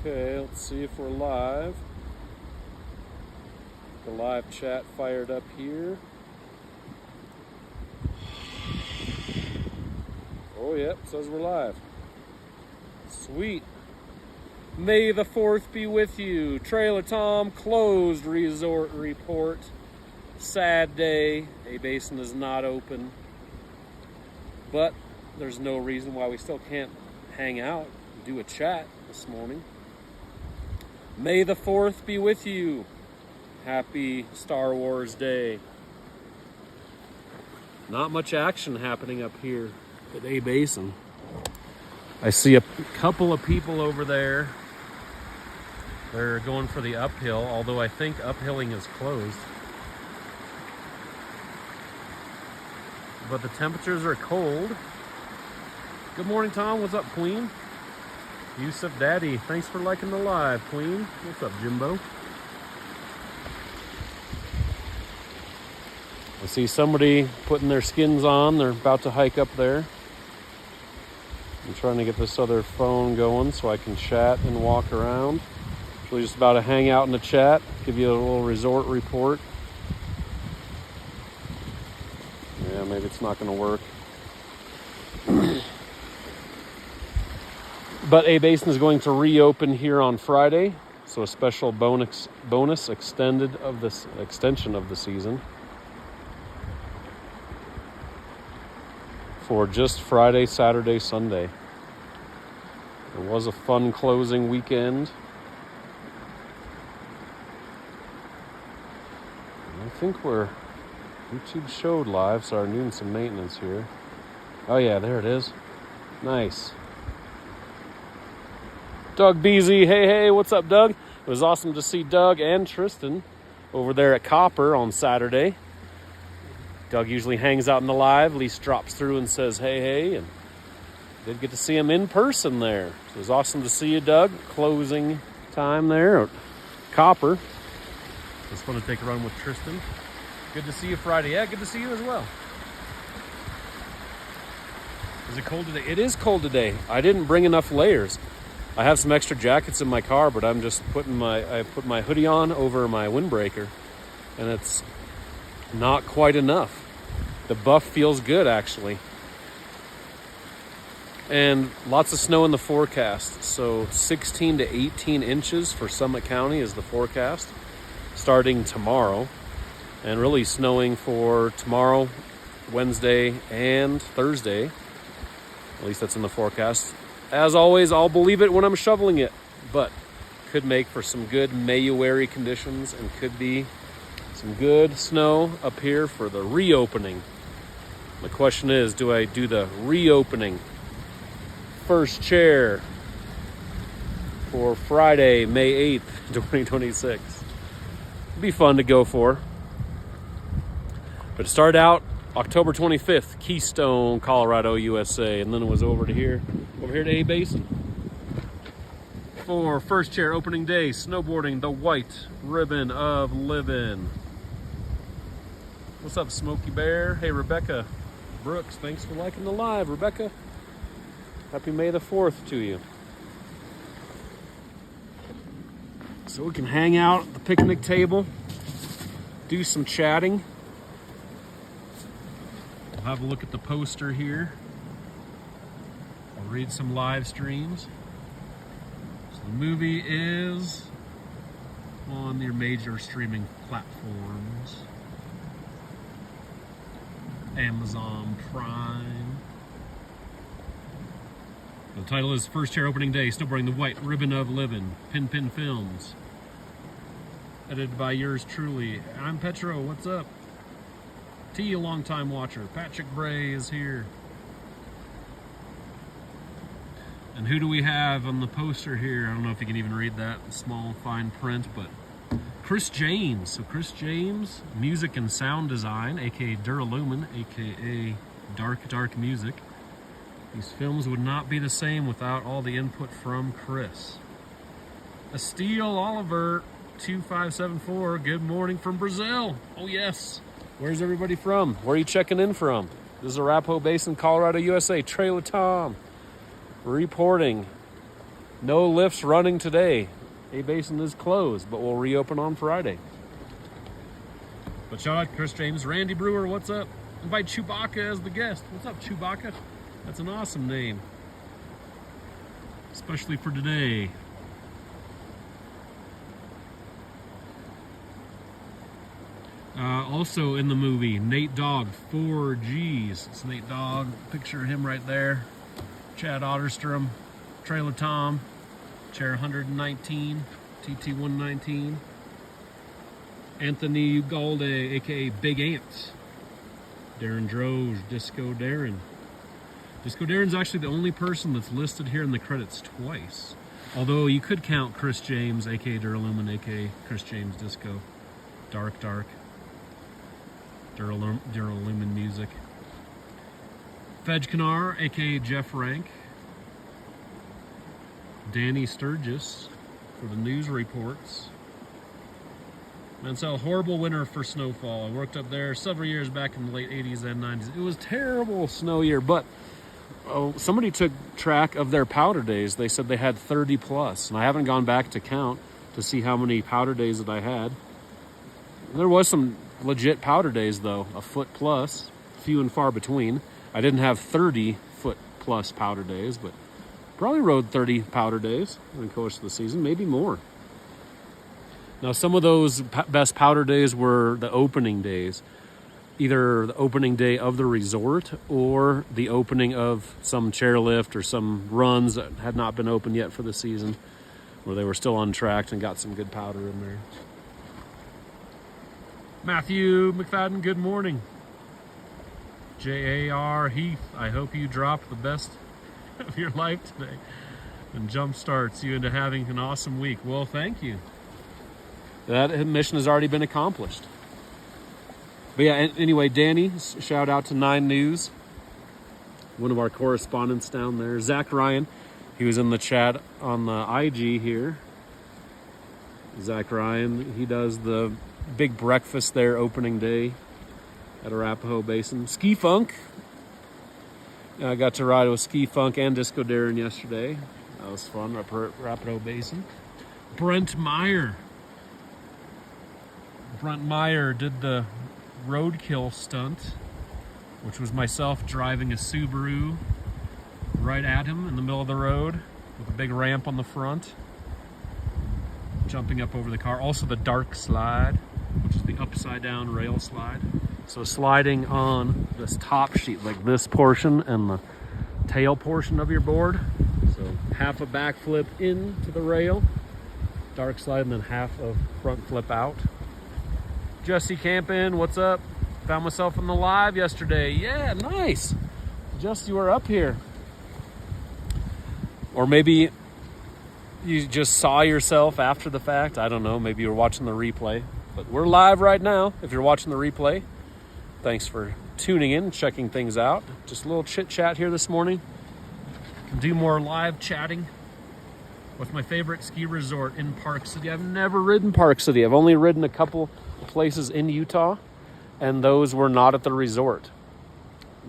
Okay, let's see if we're live. The live chat fired up here. Oh, yep, says we're live. Sweet. May the 4th be with you. Trailer Tom closed resort report. Sad day. A Basin is not open. But there's no reason why we still can't hang out and do a chat this morning. May the 4th be with you. Happy Star Wars Day. Not much action happening up here at A Basin. I see a couple of people over there. They're going for the uphill, although I think uphilling is closed. But the temperatures are cold. Good morning, Tom. What's up, Queen? Yusuf Daddy, thanks for liking the live, Queen. What's up, Jimbo? I see somebody putting their skins on. They're about to hike up there. I'm trying to get this other phone going so I can chat and walk around. Actually, just about to hang out in the chat, give you a little resort report. Yeah, maybe it's not going to work. But A Basin is going to reopen here on Friday, so a special bonus extension of the season for just Friday, Saturday, Sunday. It was a fun closing weekend. I think YouTube showed live, so I'm doing some maintenance here. Oh yeah, there it is. Nice. Doug Beasy, hey, what's up, Doug? It was awesome to see Doug and Tristan over there at Copper on Saturday. Doug usually hangs out in the live, at least drops through and says hey, and did get to see him in person there. So it was awesome to see you, Doug. Closing time there at Copper. Just want to take a run with Tristan. Good to see you Friday. Yeah, good to see you as well. Is it cold today? It is cold today. I didn't bring enough layers. I have some extra jackets in my car, but I'm just I put my hoodie on over my windbreaker, and it's not quite enough. The buff feels good, actually. And lots of snow in the forecast. So 16 to 18 inches for Summit County is the forecast, starting tomorrow. And really snowing for tomorrow, Wednesday, and Thursday. At least that's in the forecast. As always, I'll believe it when I'm shoveling it, but could make for some good Mayuary conditions and could be some good snow up here for the reopening. The question is, do I do the reopening first chair for Friday, May 8th, 2026? It'd be fun to go for. But it started out October 25th, Keystone, Colorado, USA, and then it was over here to A Basin for first chair opening day, snowboarding the white ribbon of living. What's up, Smokey Bear? Hey, Rebecca Brooks, thanks for liking the live, Rebecca. Happy May the 4th to you. So we can hang out at the picnic table, do some chatting. We'll have a look at the poster here. I'll read some live streams. So the movie is on your major streaming platforms. Amazon Prime. The title is First Chair Opening Day, Snowboarding the White Ribbon of Living, PinPin Films. Edited by yours truly. I'm Petro, what's up? T, a long-time watcher. Patrick Bray is here. And who do we have on the poster here? I don't know if you can even read that in small, fine print, but Chris James. So Chris James, music and sound design, aka Duralumin, aka Dark Music. These films would not be the same without all the input from Chris. Estelle Oliver, 2574, good morning from Brazil. Oh yes. Where's everybody from? Where are you checking in from? This is ARAPAHOE Basin, Colorado, USA. Trailer Tom reporting. No lifts running today. A-Basin is closed, but we'll reopen on Friday. But shout out to Chris James. Randy Brewer, what's up? Invite Chewbacca as the guest. What's up, Chewbacca? That's an awesome name. Especially for today. Also in the movie, Nate Dogg, 4Gs. It's Nate Dogg. Picture of him right there. Chad Otterstrom, Trailer Tom, Chair 119, TT119. Anthony Ugalde, aka Big Ant. Darren Droge, Disco Darren. Disco Darren's actually the only person that's listed here in the credits twice. Although you could count Chris James, aka Duralumin, aka Chris James Disco. Dark. Duralumin Music. Fedge Canar, aka Jeff Rank. Danny Sturgis for the news reports. Mansell, horrible winter for snowfall. I worked up there several years back in the late 80s and 90s. It was terrible snow year, but somebody took track of their powder days. They said they had 30 plus, and I haven't gone back to count to see how many powder days that I had. There was some legit powder days, though, a foot plus, few and far between. I didn't have 30 foot plus powder days, but probably rode 30 powder days in the course of the season, maybe more. Now, some of those best powder days were the opening days, either the opening day of the resort or the opening of some chairlift or some runs that had not been open yet for the season, where they were still untracked and got some good powder in there. Matthew McFadden, good morning. J.A.R. Heath, I hope you drop the best of your life today and jump starts you into having an awesome week. Well, thank you. That mission has already been accomplished. But yeah, anyway, Danny, shout out to 9 News, one of our correspondents down there. Zach Ryan, he was in the chat on the IG here. Zach Ryan, he does the big breakfast there opening day at ARAPAHOE Basin. Ski Funk, I got to ride with Ski Funk and Disco Darren yesterday. That was fun up at ARAPAHOE Basin. Brent Meyer did the roadkill stunt, which was myself driving a Subaru right at him in the middle of the road with a big ramp on the front, jumping up over the car. Also the dark slide, which is the upside down rail slide. So sliding on this top sheet, like this portion and the tail portion of your board. So half a backflip into the rail, dark slide, and then half of front flip out. Jesse Campin, what's up? Found myself in the live yesterday. Yeah, nice. Just you were up here. Or maybe you just saw yourself after the fact. I don't know. Maybe you were watching the replay. But we're live right now. If you're watching the replay, thanks for tuning in, checking things out. Just a little chit chat here this morning. Can do more live chatting. What's my favorite ski resort in Park City? I've never ridden Park City. I've only ridden a couple places in Utah, and those were not at the resort.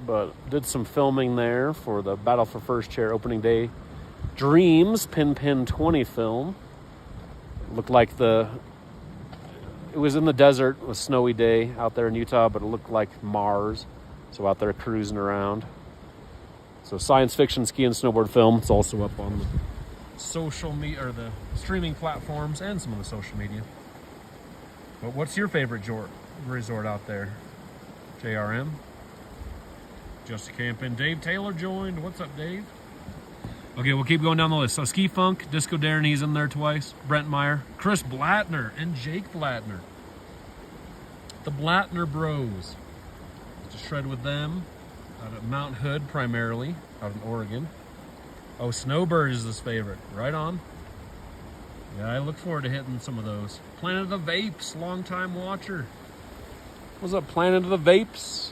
But did some filming there for the Battle for First Chair opening day Dreams PinPin 20 film. Looked like it was in the desert, it was a snowy day out there in Utah, but it looked like Mars. So out there cruising around. So science fiction ski and snowboard film. It's also up on the social media or the streaming platforms and some of the social media. But what's your favorite resort out there? JRM? Just Campin. Dave Taylor joined. What's up, Dave? Okay, we'll keep going down the list. So Ski Funk, Disco Darren, he's in there twice. Brent Meyer, Chris Blattner, and Jake Blattner. The Blattner Bros. Just shred with them. Out at Mount Hood, primarily. Out in Oregon. Oh, Snowbird is his favorite. Right on. Yeah, I look forward to hitting some of those. Planet of the Vapes, long-time watcher. What's up, Planet of the Vapes?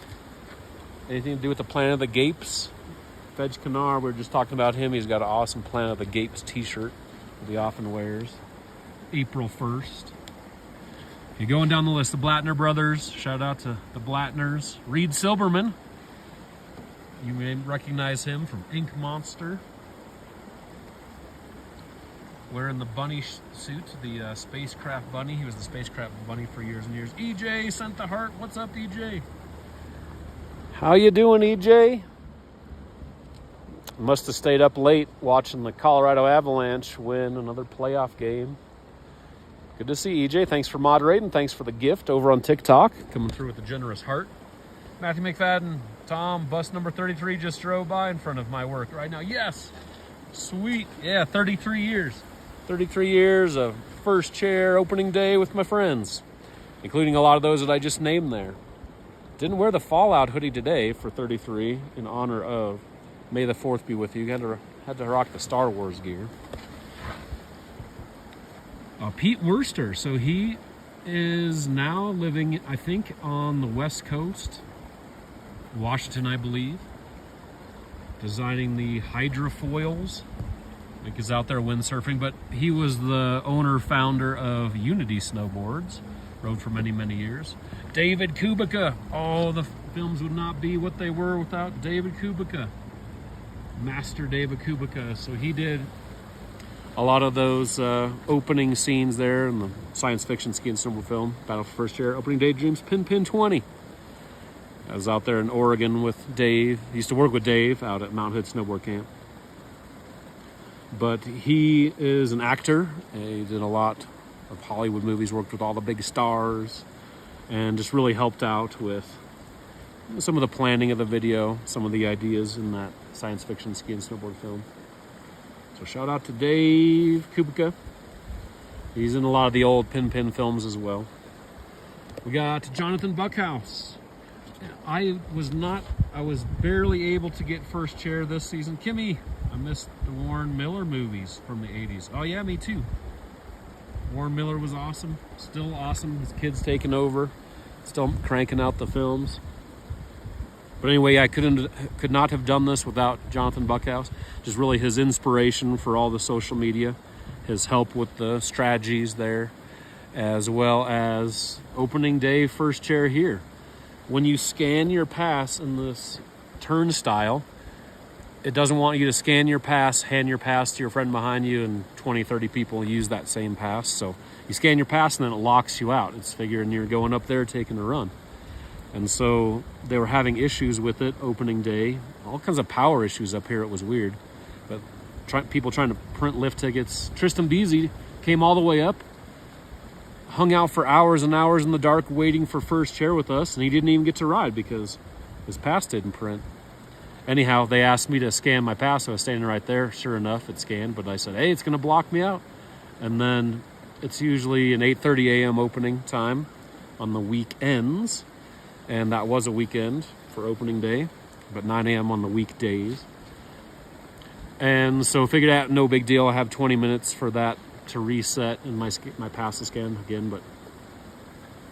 Anything to do with the Planet of the Gapes? Fedge Canar, we were just talking about him. He's got an awesome Planet of the Gapes t-shirt that he often wears. April 1st. Okay, going down the list, the Blattner brothers. Shout out to the Blattners. Reed Silberman. You may recognize him from Ink Monster. wearing the bunny suit, the spacecraft bunny. He was the spacecraft bunny for years and years. EJ sent the heart. What's up, EJ? How you doing, EJ? Must have stayed up late watching the Colorado Avalanche win another playoff game. Good to see EJ. Thanks for moderating. Thanks for the gift over on TikTok. Coming through with a generous heart. Matthew McFadden, Tom, bus number 33 just drove by in front of my work right now. Yes. Sweet. Yeah, 33 years. 33 years of first chair opening day with my friends, including a lot of those that I just named there. Didn't wear the Fallout hoodie today for 33 in honor of May the 4th be with you. Had to rock the Star Wars gear. Pete Worster. So he is now living, I think, on the West Coast, Washington, I believe. Designing the hydrofoils. I think he's out there windsurfing, but he was the owner, founder of Unity Snowboards. Rode for many, many years. David Kubica. Oh, the films would not be what they were without David Kubica. Master David Kubica. So he did a lot of those opening scenes there in the science fiction ski and snowboard film, Battle for First Chair, Opening Daydreams, PinPin 20. I was out there in Oregon with Dave. He used to work with Dave out at Mount Hood Snowboard Camp. But he is an actor. He did a lot of Hollywood movies, worked with all the big stars, and just really helped out with some of the planning of the video, some of the ideas in that science fiction ski and snowboard film. So shout out to Dave Kubica. He's in a lot of the old PinPin films as well. We got Jonathan Buckhouse. I was barely able to get first chair this season. Kimmy, I missed the Warren Miller movies from the 80s. Oh yeah, me too. Warren Miller was awesome. Still awesome. His kids taking over. Still cranking out the films. But anyway, I could not have done this without Jonathan Buckhouse. Just really his inspiration for all the social media, his help with the strategies there, as well as opening day first chair here. When you scan your pass in this turnstile, it doesn't want you to scan your pass, hand your pass to your friend behind you, and 20, 30 people use that same pass. So you scan your pass and then it locks you out. It's figuring you're going up there taking a run. And so they were having issues with it opening day. All kinds of power issues up here. It was weird. But people trying to print lift tickets. Tristan Beasy came all the way up, hung out for hours and hours in the dark waiting for first chair with us, and he didn't even get to ride because his pass didn't print. Anyhow, they asked me to scan my pass. So I was standing right there. Sure enough, it scanned. But I said, hey, it's going to block me out. And then it's usually an 8:30 a.m. opening time on the weekends. And that was a weekend for opening day, but 9 a.m. on the weekdays. And so figured out no big deal. I have 20 minutes for that to reset and my pass to scan again. But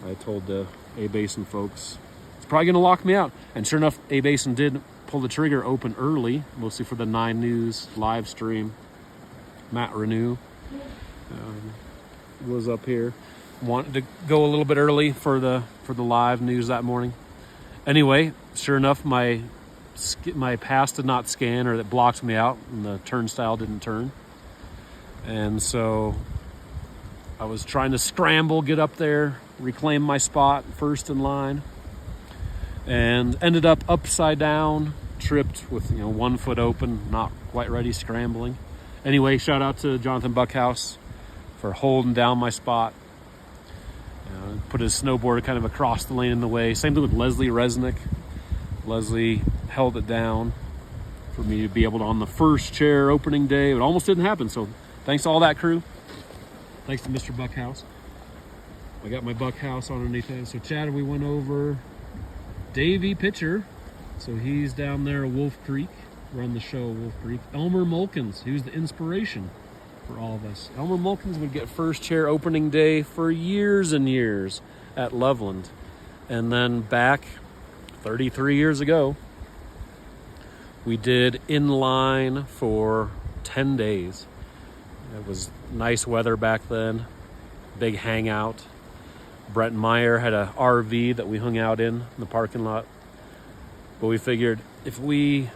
I told the A-Basin folks, it's probably going to lock me out. And sure enough, A-Basin did pull the trigger open early, mostly for the 9 News live stream. Matt Renew was up here. Wanted to go a little bit early for the live news that morning. Anyway, sure enough, my pass did not scan, or it blocked me out, and the turnstile didn't turn. And so I was trying to scramble, get up there, reclaim my spot first in line, and ended up upside down, tripped with 1 foot open, not quite ready, scrambling. Anyway, shout out to Jonathan Buckhouse for holding down my spot. Put his snowboard kind of across the lane in the way. Same thing with Leslie Resnick. Leslie held it down for me to be able to on the first chair opening day. It almost didn't happen. So thanks to all that crew. Thanks to Mr. Buckhouse. I got my Buckhouse underneath it. So Chad, we went over Davey Pitcher. So he's down there at Wolf Creek. Run the show Wolf Creek. Elmer Mulkins, he was the inspiration for all of us. Elmer Mulkins would get first chair opening day for years and years at Loveland. And then back 33 years ago, we did inline for 10 days. It was nice weather back then, big hangout. Brett Meyer had a RV that we hung out in the parking lot. But we figured if we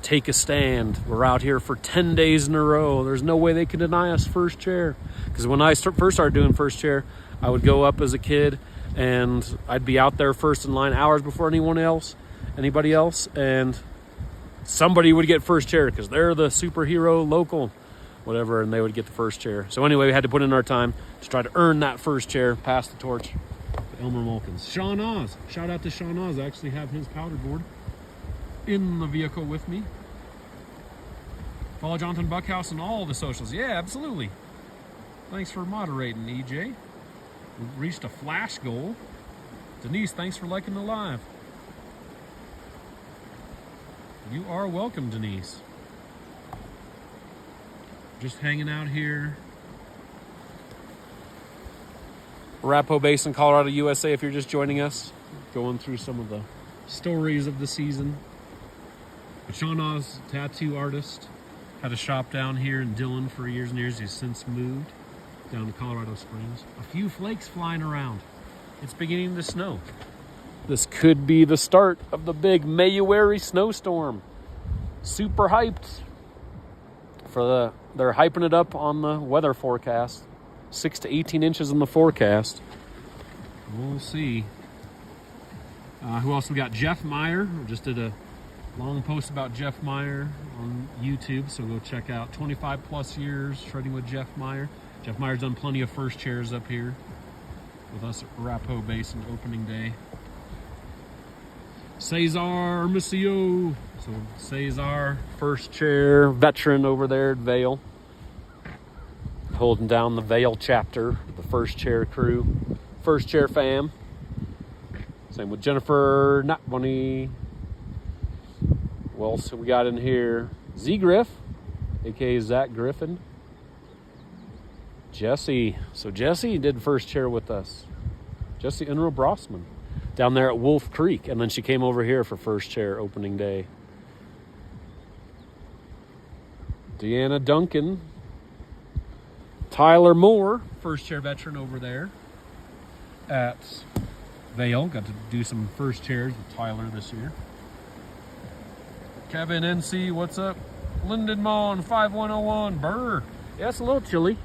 take a stand. We're out here for 10 days in a row. There's no way they can deny us first chair. Because when I first started doing first chair, I would go up as a kid and I'd be out there first in line hours before anybody else, and somebody would get first chair because they're the superhero local, whatever, and they would get the first chair. So anyway, we had to put in our time to try to earn that first chair, pass the torch to Elmer Mulkins. Sean Oz, shout out to Sean Oz. I actually have his powder board in the vehicle with me. Follow Jonathan Buckhouse on all the socials. Yeah, absolutely. Thanks for moderating, EJ. We reached a flash goal. Denise, thanks for liking the live. You are welcome, Denise. Just hanging out here. Arapahoe Basin, Colorado, USA, if you're just joining us. Going through some of the stories of the season. But Sean Oz, tattoo artist, had a shop down here in Dillon for years and years. He's since moved down to Colorado Springs. A few flakes flying around. It's beginning to snow. This could be the start of the big Mayuary snowstorm. Super hyped. They're hyping it up on the weather forecast. 6 to 18 inches in the forecast. We'll see. Who else we got? Jeff Meyer. We just did a long post about Jeff Meyer on YouTube, so go check out 25 plus years shredding with Jeff Meyer. Jeff Meyer's done plenty of first chairs up here with us at Arapahoe Basin opening day. Cesar Missio. So Cesar, first chair veteran over there at Vail. Holding down the Vail chapter, the first chair crew, first chair fam. Same with Jennifer Notbunny. What else we got in here? Z Griff, aka Zach Griffin. Jesse. So Jesse did first chair with us. Jesse Unruh Brossman down there at Wolf Creek. And then she came over here for first chair opening day. Deanna Duncan. Tyler Moore, first chair veteran over there at Vail. Got to do some first chairs with Tyler this year. Kevin NC, what's up? Linden Mon 5101. Burr. Yeah, it's a little chilly.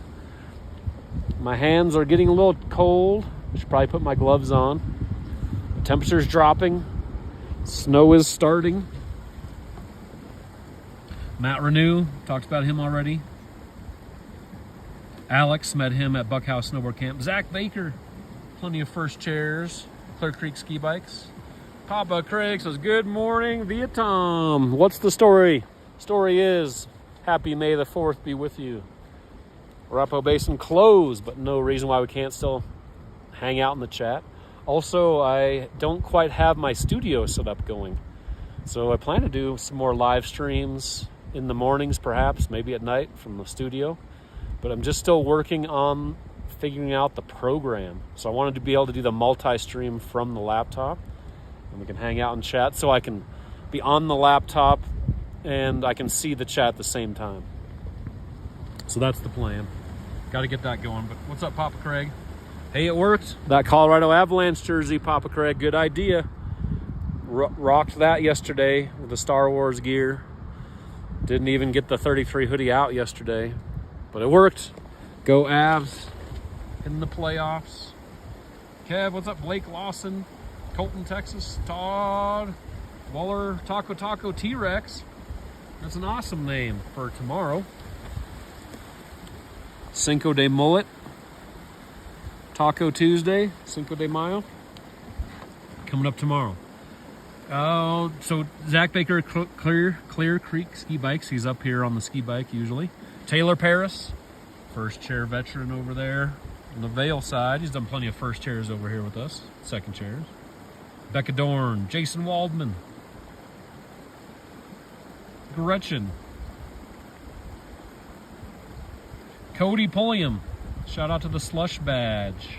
My hands are getting a little cold. I should probably put my gloves on. The temperature's dropping. Snow is starting. Matt Renew, talked about him already. Alex, met him at Buckhouse Snowboard Camp. Zach Baker, plenty of first chairs. Clear Creek ski bikes. Papa Craig says, good morning, via Tom. What's the story? Story is, happy May the 4th be with you. Arapahoe Basin closed, but no reason why we can't still hang out in the chat. Also, I don't quite have my studio set up going. So I plan to do some more live streams in the mornings, perhaps, maybe at night from the studio. But I'm just still working on figuring out the program. So I wanted to be able to do the multi-stream from the laptop. And we can hang out and chat so I can be on the laptop and I can see the chat at the same time. So that's the plan. Got to get that going. But what's up, Papa Craig? Hey, it worked. That Colorado Avalanche jersey, Papa Craig, good idea. Rocked that yesterday with the Star Wars gear. Didn't even get the 33 hoodie out yesterday, but it worked. Go Avs in the playoffs. Kev, what's up? Blake Lawson, Colton, Texas. Todd Waller, Taco T-Rex. That's an awesome name for tomorrow. Cinco de Mullet. Taco Tuesday, Cinco de Mayo. Coming up tomorrow. Oh, so Zach Baker, Clear Creek ski bikes. He's up here on the ski bike usually. Taylor Paris, first chair veteran over there on the Vail side. He's done plenty of first chairs over here with us. Second chairs. Becca Dorn, Jason Waldman, Gretchen, Cody Pulliam. Shout out to the Slush Badge.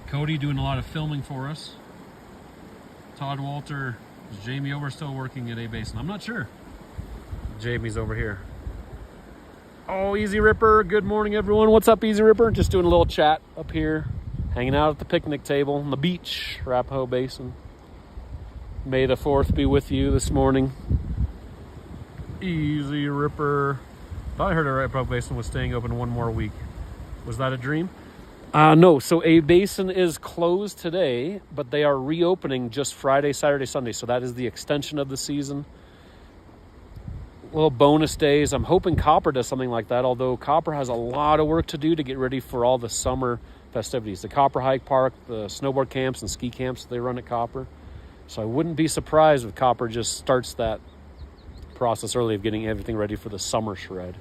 Cody doing a lot of filming for us. Todd Walter. Is Jamie over still working at A Basin? I'm not sure. Jamie's over here. Oh, Easy Ripper. Good morning, everyone. What's up, Easy Ripper? Just doing a little chat up here. Hanging out at the picnic table on the beach, Arapahoe Basin. May the 4th be with you this morning. Easy Ripper. Thought I heard ARAPAHOE Basin was staying open one more week. Was that a dream? No, so a basin is closed today, but they are reopening just Friday, Saturday, Sunday. So that is the extension of the season. Little bonus days. I'm hoping Copper does something like that, although Copper has a lot of work to do to get ready for all the summer festivities. The Copper Hike Park, the snowboard camps and ski camps they run at Copper. So I wouldn't be surprised if Copper just starts that process early of getting everything ready for the summer shred.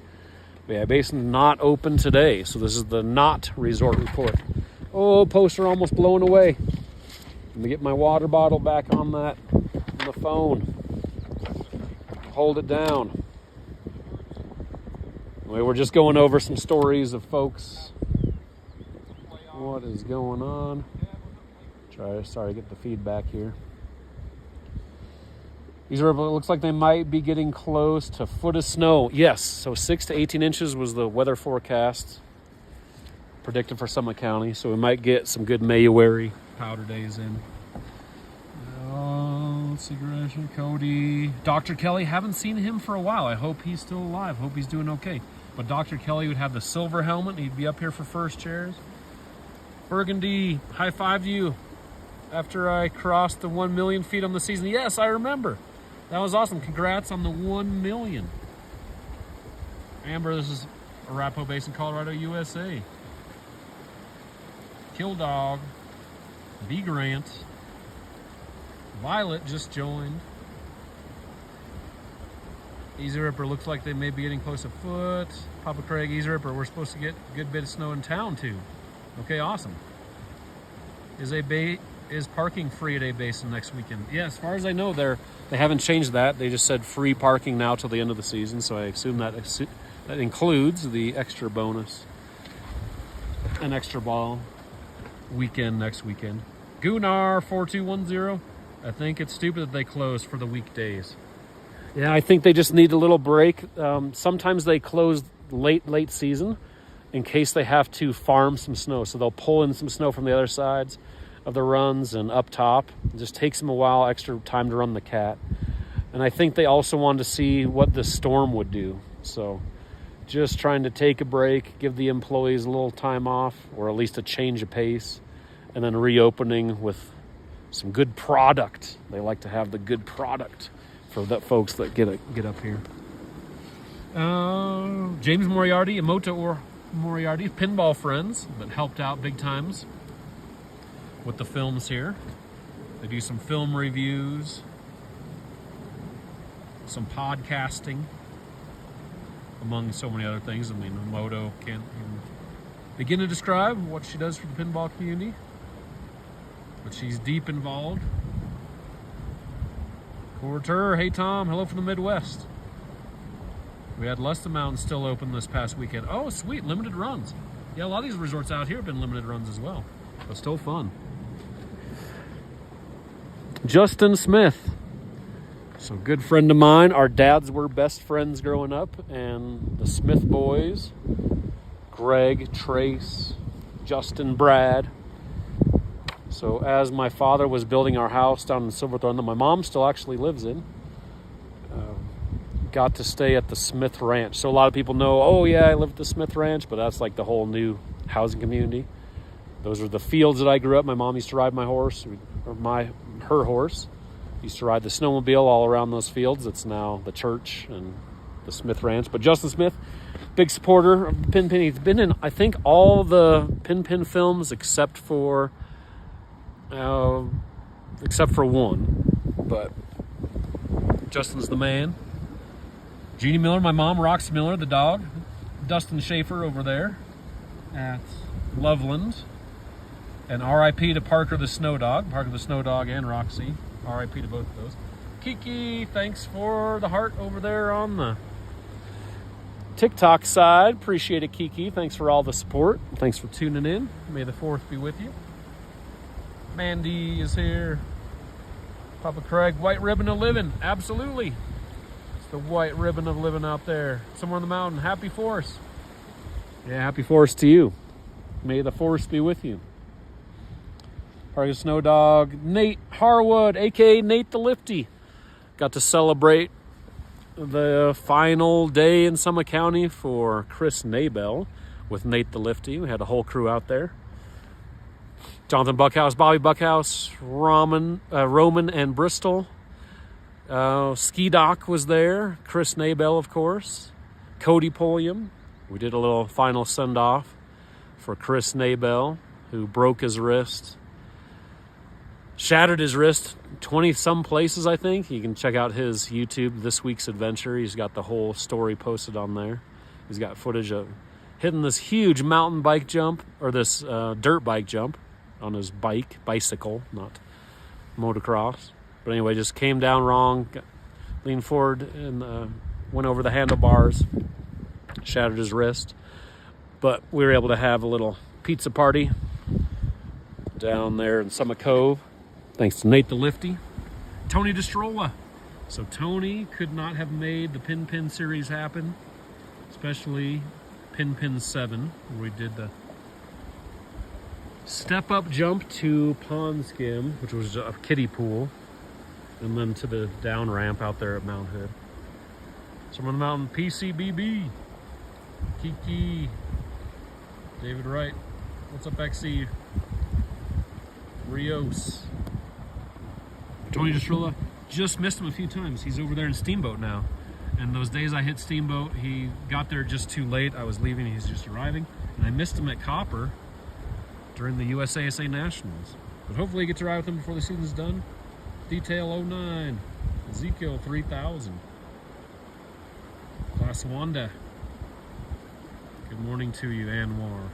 But yeah, basin not open today, so this is the not resort report. Oh, poster almost blown away. Let me get my water bottle back on the phone. Hold it down. Anyway, we're just going over some stories of folks. What is going on? Sorry, get the feedback here. These are, it looks like they might be getting close to foot of snow. Yes, so 6 to 18 inches was the weather forecast predicted for Summit County. So we might get some good Mayuary powder days in. Let's see, Gresham, Cody. Dr. Kelly, haven't seen him for a while. I hope he's still alive. Hope he's doing okay. But Dr. Kelly would have the silver helmet. He'd be up here for first chairs. Burgundy, high-fived you after I crossed the 1 million feet on the season. Yes, I remember. That was awesome. Congrats on the 1 million. Amber, this is ARAPAHOE Basin, Colorado, USA. Kill Dog. B. Grant. Violet just joined. Easy Ripper, looks like they may be getting close to foot. Papa Craig, Easy Ripper, we're supposed to get a good bit of snow in town too. Okay, awesome. Is parking free at A Basin next weekend? Yeah, as far as I know, they haven't changed that. They just said free parking now till the end of the season, so I assume that includes the extra bonus. An extra ball weekend next weekend. Gunnar 4210. I think it's stupid that they close for the weekdays. Yeah, I think they just need a little break. Sometimes they close late season in case they have to farm some snow. So they'll pull in some snow from the other sides of the runs and up top. It just takes them a while, extra time to run the cat. And I think they also wanted to see what the storm would do. So just trying to take a break, give the employees a little time off, or at least a change of pace, and then reopening with some good product. They like to have the good product for the folks that get up here. James Moriarty, Emoto or Moriarty, Pinball friends that helped out big times with the films here. They do some film reviews, some podcasting, among so many other things. I mean, Emoto can't even begin to describe what she does for the pinball community, but she's deep involved. Porter, hey Tom, hello from the Midwest. We had Lusty Mountain still open this past weekend. Oh, sweet, limited runs. Yeah, a lot of these resorts out here have been limited runs as well, but still fun. Justin Smith. So, good friend of mine. Our dads were best friends growing up, and the Smith boys, Greg, Trace, Justin, Brad. So as my father was building our house down in Silverthorne that my mom still actually lives in, got to stay at the Smith Ranch. So a lot of people know, oh yeah, I live at the Smith Ranch, but that's like the whole new housing community. Those are the fields that I grew up. My mom used to ride my horse, or her horse. Used to ride the snowmobile all around those fields. It's now the church and the Smith Ranch. But Justin Smith, big supporter of PinPin. He's been in, I think, all the PinPin films except for one. But Justin's the man. Jeannie Miller, my mom, Rox Miller, the dog. Dustin Schaefer over there at Loveland. And R.I.P. to Parker the Snow Dog. Parker the Snow Dog and Roxy. R.I.P. to both of those. Kiki, thanks for the heart over there on the TikTok side. Appreciate it, Kiki. Thanks for all the support. Thanks for tuning in. May the 4th be with you. Mandy is here. Papa Craig, white ribbon of living. Absolutely. It's the white ribbon of living out there. Somewhere in the mountain. Happy Force. Yeah, happy Force to you. May the Force be with you. Hargus Snow Dog, Nate Harwood, aka Nate the Lifty. Got to celebrate the final day in Summit County for Chris Nabel with Nate the Lifty. We had a whole crew out there. Jonathan Buckhouse, Bobby Buckhouse, Roman and Bristol. Ski Doc was there. Chris Nabel, of course. Cody Pulliam. We did a little final send-off for Chris Nabel, who broke his wrist. Shattered his wrist 20-some places, I think. You can check out his YouTube, This Week's Adventure. He's got the whole story posted on there. He's got footage of hitting this huge mountain bike jump, or this dirt bike jump on his bicycle, not motocross. But anyway, just came down wrong, leaned forward and went over the handlebars, shattered his wrist. But we were able to have a little pizza party down there in Summit Cove, thanks to Nate the Lifty. Tony Destrola. So Tony could not have made the PinPin series happen, especially PinPin 7, where we did the step-up jump to Pond Skim, which was a kiddie pool, and then to the down ramp out there at Mount Hood. Someone on the mountain, PCBB, Kiki, David Wright, what's up, XC, Rios, Tony Destrilla. Just missed him a few times. He's over there in Steamboat now. And those days I hit Steamboat, he got there just too late. I was leaving, he's just arriving. And I missed him at Copper during the USASA Nationals. But hopefully I get to ride with him before the season's done. Detail 09, Ezekiel 3000, Class Wanda. Good morning to you, Anwar.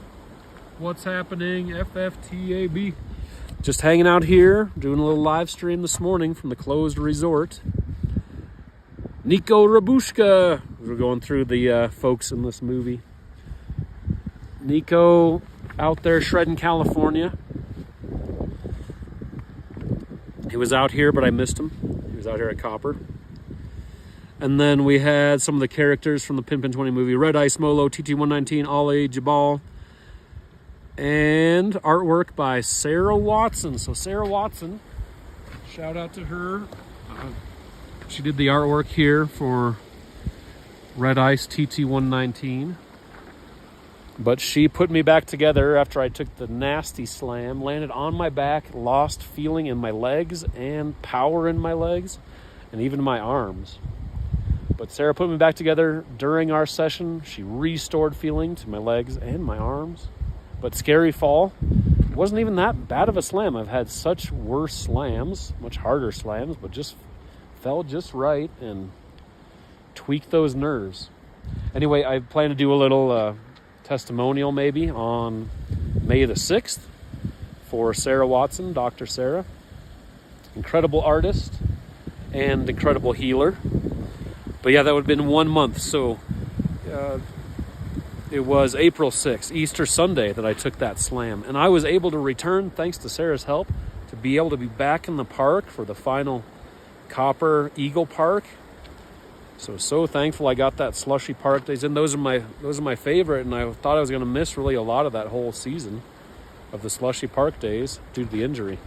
What's happening, FFTAB? Just hanging out here, doing a little live stream this morning from the closed resort. Nico Rabushka. We're going through the folks in this movie. Nico out there shredding California. He was out here, but I missed him. He was out here at Copper. And then we had some of the characters from the PinPin 20 movie. Red Ice Molo, TT119, Ollie, Jabal. And artwork by Sarah Watson. So Sarah Watson, shout out to her. She did the artwork here for Red Ice TT119. But she put me back together after I took the nasty slam, landed on my back, lost feeling in my legs and power in my legs and even my arms. But Sarah put me back together during our session. She restored feeling to my legs and my arms. But scary fall. It wasn't even that bad of a slam. I've had such worse slams, much harder slams, but just fell just right and tweaked those nerves. Anyway, I plan to do a little testimonial maybe on May the 6th for Sarah Watson, Dr. Sarah. Incredible artist and incredible healer. But yeah, that would have been 1 month. So it was April 6th, Easter Sunday, that I took that slam. And I was able to return, thanks to Sarah's help, to be able to be back in the park for the final Copper Eagle Park. So thankful I got that slushy park days in. Those are my favorite, and I thought I was going to miss really a lot of that whole season of the slushy park days due to the injury.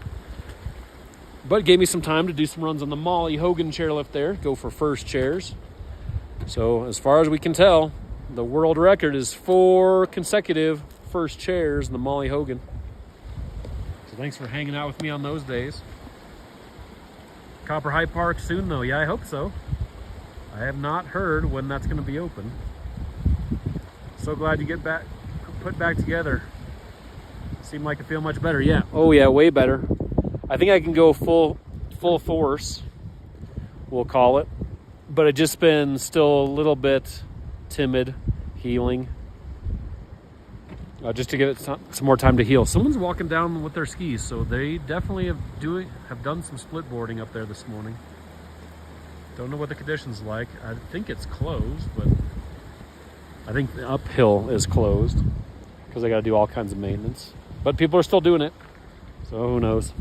But it gave me some time to do some runs on the Molly Hogan chairlift there, go for first chairs. So as far as we can tell, the world record is 4 consecutive first chairs in the Molly Hogan. So thanks for hanging out with me on those days. Copper High Park soon though. Yeah, I hope so. I have not heard when that's going to be open. So glad to get put back together. Seemed like I feel much better. Yeah. Oh yeah, way better. I think I can go full force, we'll call it. But it's just been still a little bit timid healing. Just to give it some more time to heal. Someone's walking down with their skis, so they definitely have done some split boarding up there this morning. Don't know what the conditions like. I think it's closed, but I think the uphill is closed because I got to do all kinds of maintenance. But people are still doing it, so who knows.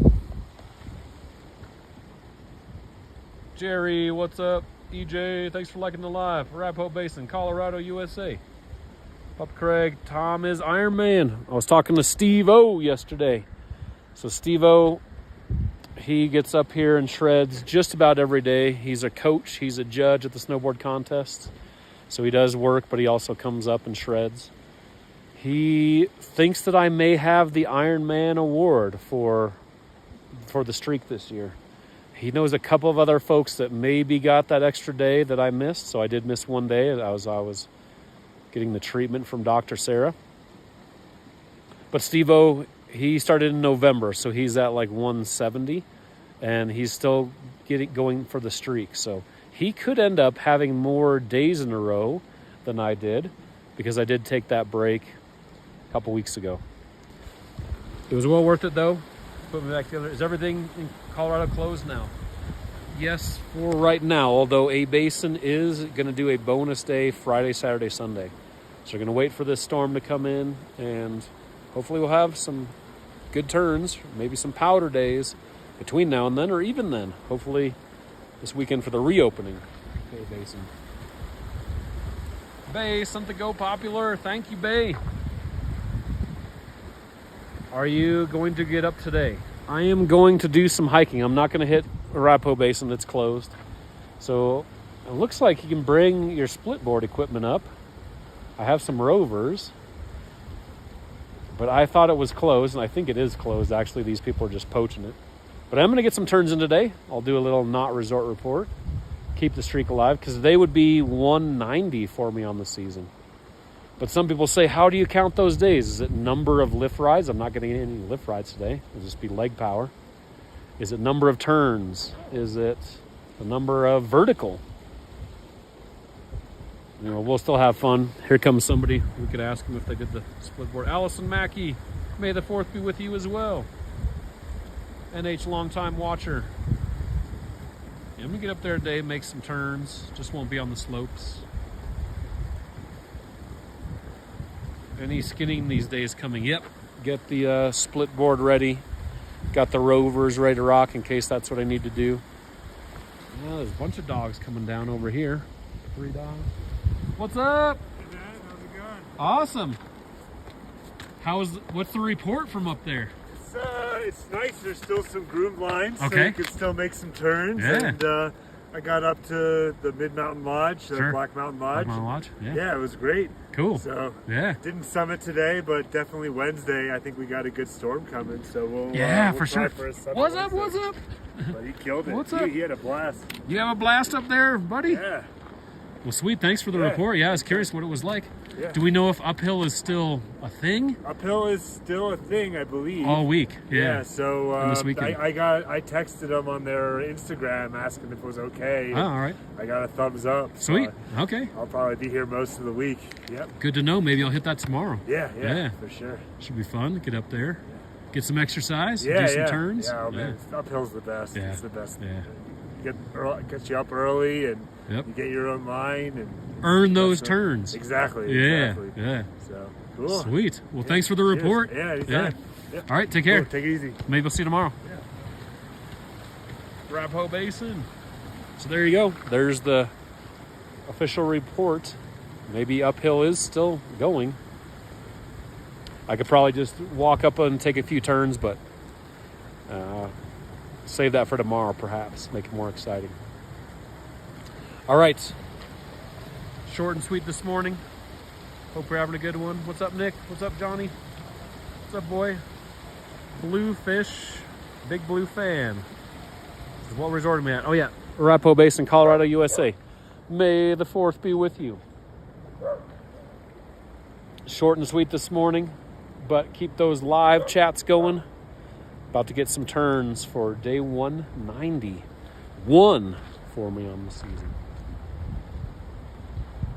Jerry, what's up? EJ, thanks for liking the live. Arapahoe Basin, Colorado, USA. Pup Craig, Tom is Iron Man. I was talking to Steve O yesterday. So Steve-O, he gets up here and shreds just about every day. He's a coach. He's a judge at the snowboard contest. So he does work, but he also comes up and shreds. He thinks that I may have the Iron Man award for the streak this year. He knows a couple of other folks that maybe got that extra day that I missed. So I did miss one day. I was getting the treatment from Dr. Sarah. But Steve-O, he started in November, so he's at like 170, and he's still going for the streak. So he could end up having more days in a row than I did, because I did take that break a couple weeks ago. It was well worth it, though. Put me back together. Is everything in Colorado closed now? Yes, for right now, although a basin is going to do a bonus day Friday, Saturday, Sunday. So we're going to wait for this storm to come in, and hopefully we'll have some good turns, maybe some powder days between now and then, or even then. Hopefully this weekend for the reopening. Okay, basin. Bay, something go popular. Thank you, Bay. Are you going to get up today? I am going to do some hiking. I'm not going to hit Arapahoe Basin that's closed. So it looks like you can bring your split board equipment up. I have some rovers, but I thought it was closed, and I think it is closed. Actually, these people are just poaching it. But I'm going to get some turns in today. I'll do a little not resort report, keep the streak alive, because they would be 190 for me on the season. But some people say, how do you count those days? Is it number of lift rides? I'm not getting any lift rides today. It'll just be leg power. Is it number of turns? Is it the number of vertical? You know, we'll still have fun. Here comes somebody. We could ask them if they did the split board. Allison Mackey, may the 4th be with you as well. NH longtime watcher. Yeah, I'm gonna get up there today, make some turns. Just won't be on the slopes. Any skinning these days coming? Yep. Get the split board ready. Got the rovers ready to rock in case that's what I need to do. Yeah, there's a bunch of dogs coming down over here. 3 dogs. What's up? Hey, Dad. How's it going? Awesome. What's the report from up there? It's nice. There's still some groomed lines, okay, so you can still make some turns. Yeah. And I got up to the Mid-Mountain Lodge, sure, Black Mountain Lodge. Black Mountain Lodge. Yeah. Yeah, it was great. Cool. So yeah, didn't summit today, but definitely Wednesday. I think we got a good storm coming, so we'll we'll for sure. For What's up? What's up? But he killed it. What's up? He had a blast. You have a blast up there, buddy? Yeah. Well, sweet. Thanks for the report. Yeah, I was curious what it was like. Yeah. Do we know if uphill is still a thing? Uphill is still a thing, I believe. All week. Yeah. So And this weekend. I texted them on their Instagram asking if it was okay. Oh, all right. I got a thumbs up. Sweet. So Okay. I'll probably be here most of the week. Yep. Good to know. Maybe I'll hit that tomorrow. Yeah, for sure. Should be fun. Get up there, get some exercise, Yeah, do some turns. Yeah, man, uphill's the best. Yeah. It's the best. Yeah. Get you up early, and Yep. you get your own line and Earn those turns. Exactly. Yeah. Exactly. Yeah. So cool. Sweet. Well, thanks for the report. Cheers. Yeah. Anytime. Yeah. All right. Take care. Cool. Take it easy. Maybe we'll see you tomorrow. Yeah. Arapahoe Basin. So there you go. There's the official report. Maybe uphill is still going. I could probably just walk up and take a few turns, but save that for tomorrow, perhaps. Make it more exciting. All right. Short and sweet this morning. Hope you're having a good one. What's up, Nick? What's up, Johnny? What's up, boy? Blue fish. Big blue fan. What resort am I at? Oh, yeah. Arapahoe Basin, Colorado, USA. May the 4th be with you. Short and sweet this morning, but keep those live chats going. About to get some turns for day 190. One for me on the season.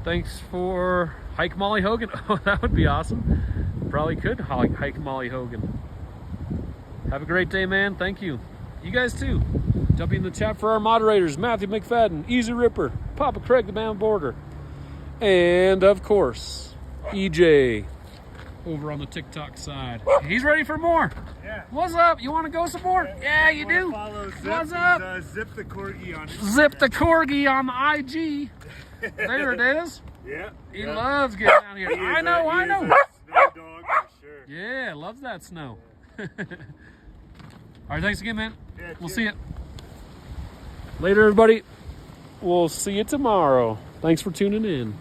Thanks for Hike Molly Hogan. Oh, that would be awesome. Probably could hike Molly Hogan. Have a great day, man. Thank you. You guys too. Jump in the chat for our moderators, Matthew McFadden, Easy Ripper, Papa Craig the Man Border, and of course, EJ over on the TikTok side. He's ready for more. Yeah. What's up? You want to go some more? Yeah, you do. What's up? Zip the Corgi on Zip the Corgi on the IG. There it is. Yeah. He loves getting out here. I know. Snow dog for sure. Yeah, loves that snow. All right, thanks again, man. Yeah, We'll cheers. see you. Later, everybody. We'll see you tomorrow. Thanks for tuning in.